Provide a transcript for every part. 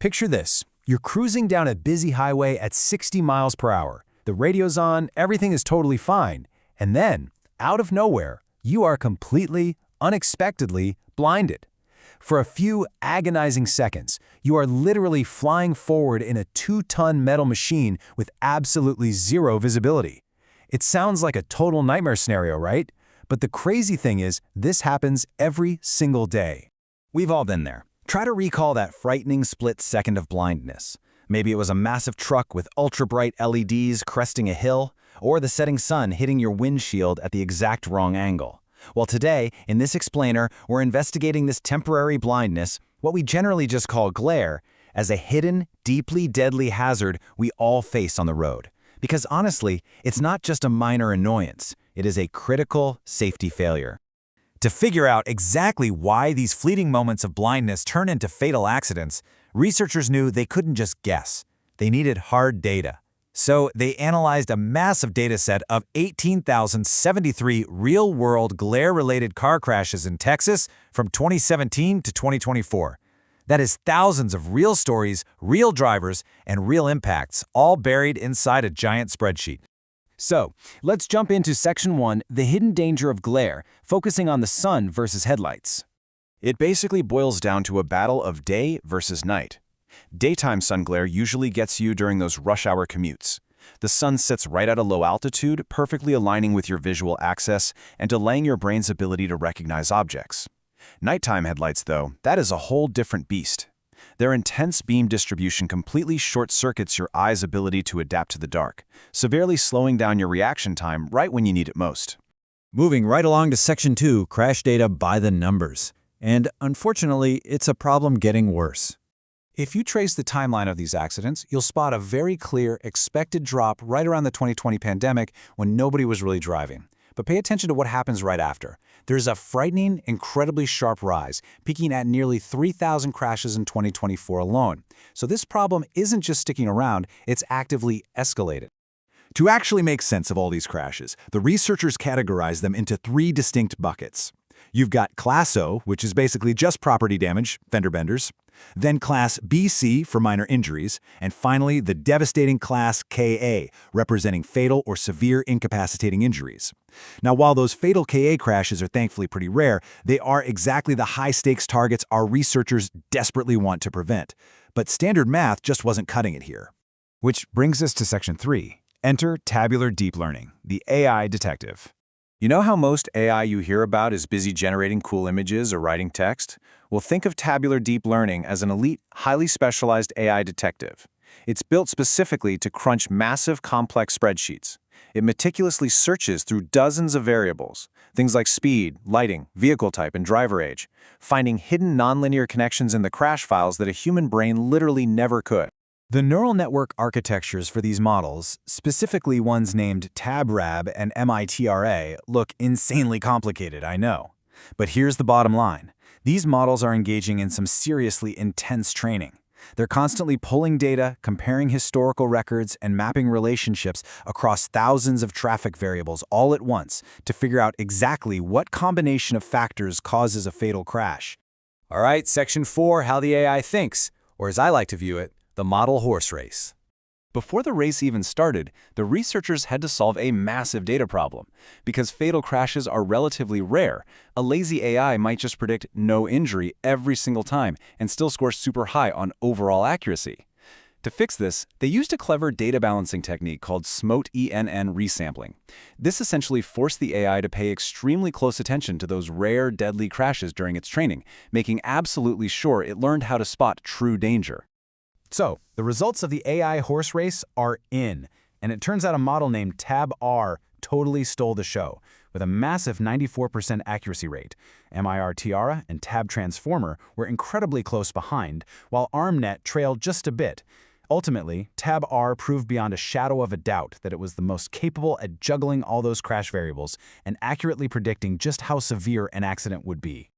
Picture this. You're cruising down a busy highway at 60 miles per hour. The radio's on, everything is totally fine. And then, out of nowhere, you are completely, unexpectedly blinded. For a few agonizing seconds, you are literally flying forward in a 2-ton metal machine with absolutely zero visibility. It sounds like a total nightmare scenario, right? But the crazy thing is, this happens every single day. We've all been there. Try to recall that frightening split second of blindness. Maybe it was a massive truck with ultra-bright LEDs cresting a hill, or the setting sun hitting your windshield at the exact wrong angle. Well, today, in this explainer, we're investigating this temporary blindness, what we generally just call glare, as a hidden, deeply deadly hazard we all face on the road. Because honestly, it's not just a minor annoyance, it is a critical safety failure. To figure out exactly why these fleeting moments of blindness turn into fatal accidents, researchers knew they couldn't just guess. They needed hard data. So they analyzed a massive data set of 18,073 real-world glare-related car crashes in Texas from 2017 to 2024. That is thousands of real stories, real drivers, and real impacts, all buried inside a giant spreadsheet. So, let's jump into Section 1, the hidden danger of glare, focusing on the sun versus headlights. It basically boils down to a battle of day versus night. Daytime sun glare usually gets you during those rush hour commutes. The sun sits right at a low altitude, perfectly aligning with your visual axis and delaying your brain's ability to recognize objects. Nighttime headlights, though, that is a whole different beast. Their intense beam distribution completely short-circuits your eye's ability to adapt to the dark, severely slowing down your reaction time right when you need it most. Moving right along to Section 2, crash data by the numbers. And unfortunately, it's a problem getting worse. If you trace the timeline of these accidents, you'll spot a very clear expected drop right around the 2020 pandemic when nobody was really driving. But pay attention to what happens right after. There's a frightening, incredibly sharp rise, peaking at nearly 3,000 crashes in 2024 alone. So this problem isn't just sticking around, it's actively escalated. To actually make sense of all these crashes, the researchers categorize them into 3 distinct buckets. You've got Class O, which is basically just property damage, fender benders, then Class BC for minor injuries, and finally the devastating Class KA, representing fatal or severe incapacitating injuries. Now, while those fatal KA crashes are thankfully pretty rare, they are exactly the high-stakes targets our researchers desperately want to prevent. But standard math just wasn't cutting it here. Which brings us to Section 3. Enter tabular deep learning, the AI detective. You know how most AI you hear about is busy generating cool images or writing text? Well, think of tabular deep learning as an elite, highly specialized AI detective. It's built specifically to crunch massive, complex spreadsheets. It meticulously searches through dozens of variables, things like speed, lighting, vehicle type, and driver age, finding hidden nonlinear connections in the crash files that a human brain literally never could. The neural network architectures for these models, specifically ones named TabRab and MITRA, look insanely complicated, I know. But here's the bottom line. These models are engaging in some seriously intense training. They're constantly pulling data, comparing historical records, and mapping relationships across thousands of traffic variables all at once to figure out exactly what combination of factors causes a fatal crash. All right, Section 4, how the AI thinks, or as I like to view it, the model horse race. Before the race even started, the researchers had to solve a massive data problem. Because fatal crashes are relatively rare, a lazy AI might just predict no injury every single time and still score super high on overall accuracy. To fix this, they used a clever data balancing technique called SMOTE-ENN resampling. This essentially forced the AI to pay extremely close attention to those rare, deadly crashes during its training, making absolutely sure it learned how to spot true danger. So, the results of the AI horse race are in, and it turns out a model named TabR totally stole the show, with a massive 94% accuracy rate. MIR-Tiara and Tab Transformer were incredibly close behind, while ARMNet trailed just a bit. Ultimately, TabR proved beyond a shadow of a doubt that it was the most capable at juggling all those crash variables and accurately predicting just how severe an accident would be.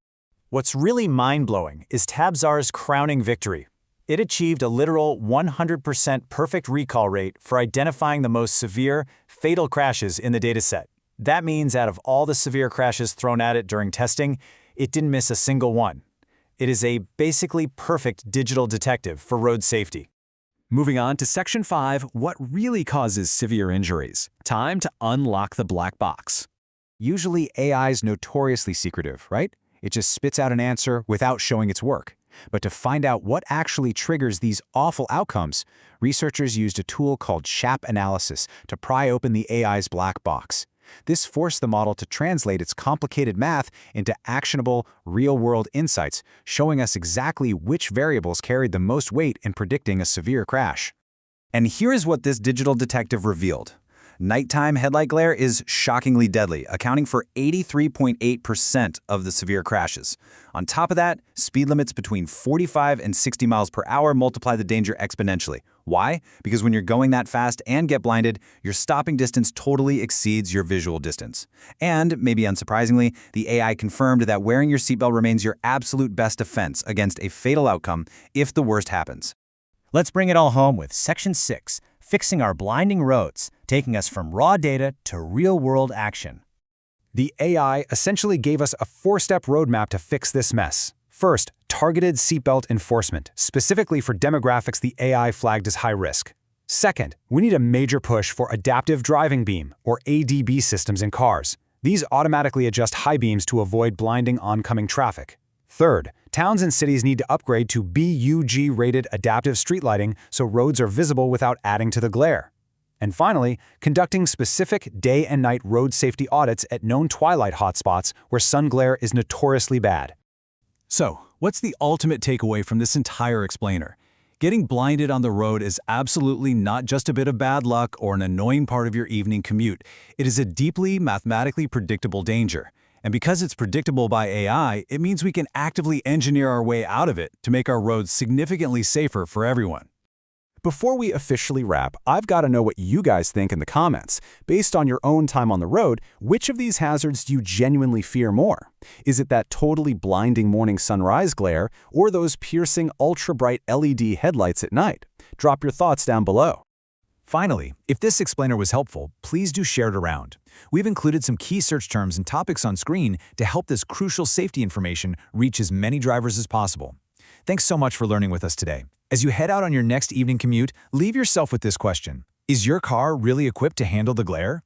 What's really mind-blowing is TabR's crowning victory. It achieved a literal 100% perfect recall rate for identifying the most severe, fatal crashes in the dataset. That means out of all the severe crashes thrown at it during testing, it didn't miss a single one. It is a basically perfect digital detective for road safety. Moving on to Section 5, what really causes severe injuries? Time to unlock the black box. Usually AI's notoriously secretive, right? It just spits out an answer without showing its work. But to find out what actually triggers these awful outcomes, researchers used a tool called SHAP analysis to pry open the AI's black box. This forced the model to translate its complicated math into actionable, real-world insights, showing us exactly which variables carried the most weight in predicting a severe crash. And here's what this digital detective revealed. Nighttime headlight glare is shockingly deadly, accounting for 83.8% of the severe crashes. On top of that, speed limits between 45 and 60 miles per hour multiply the danger exponentially. Why? Because when you're going that fast and get blinded, your stopping distance totally exceeds your visual distance. And, maybe unsurprisingly, the AI confirmed that wearing your seatbelt remains your absolute best defense against a fatal outcome if the worst happens. Let's bring it all home with Section 6, fixing our blinding roads, taking us from raw data to real-world action. The AI essentially gave us a four-step roadmap to fix this mess. First, targeted seatbelt enforcement, specifically for demographics the AI flagged as high risk. Second, we need a major push for adaptive driving beam, or ADB systems in cars. These automatically adjust high beams to avoid blinding oncoming traffic. Third, towns and cities need to upgrade to BUG-rated adaptive street lighting so roads are visible without adding to the glare. And finally, conducting specific day and night road safety audits at known twilight hotspots where sun glare is notoriously bad. So, what's the ultimate takeaway from this entire explainer? Getting blinded on the road is absolutely not just a bit of bad luck or an annoying part of your evening commute. It is a deeply mathematically predictable danger. And because it's predictable by AI, it means we can actively engineer our way out of it to make our roads significantly safer for everyone. Before we officially wrap, I've got to know what you guys think in the comments. Based on your own time on the road, which of these hazards do you genuinely fear more? Is it that totally blinding morning sunrise glare, or those piercing ultra-bright LED headlights at night? Drop your thoughts down below. Finally, if this explainer was helpful, please do share it around. We've included some key search terms and topics on screen to help this crucial safety information reach as many drivers as possible. Thanks so much for learning with us today. As you head out on your next evening commute, leave yourself with this question. Is your car really equipped to handle the glare?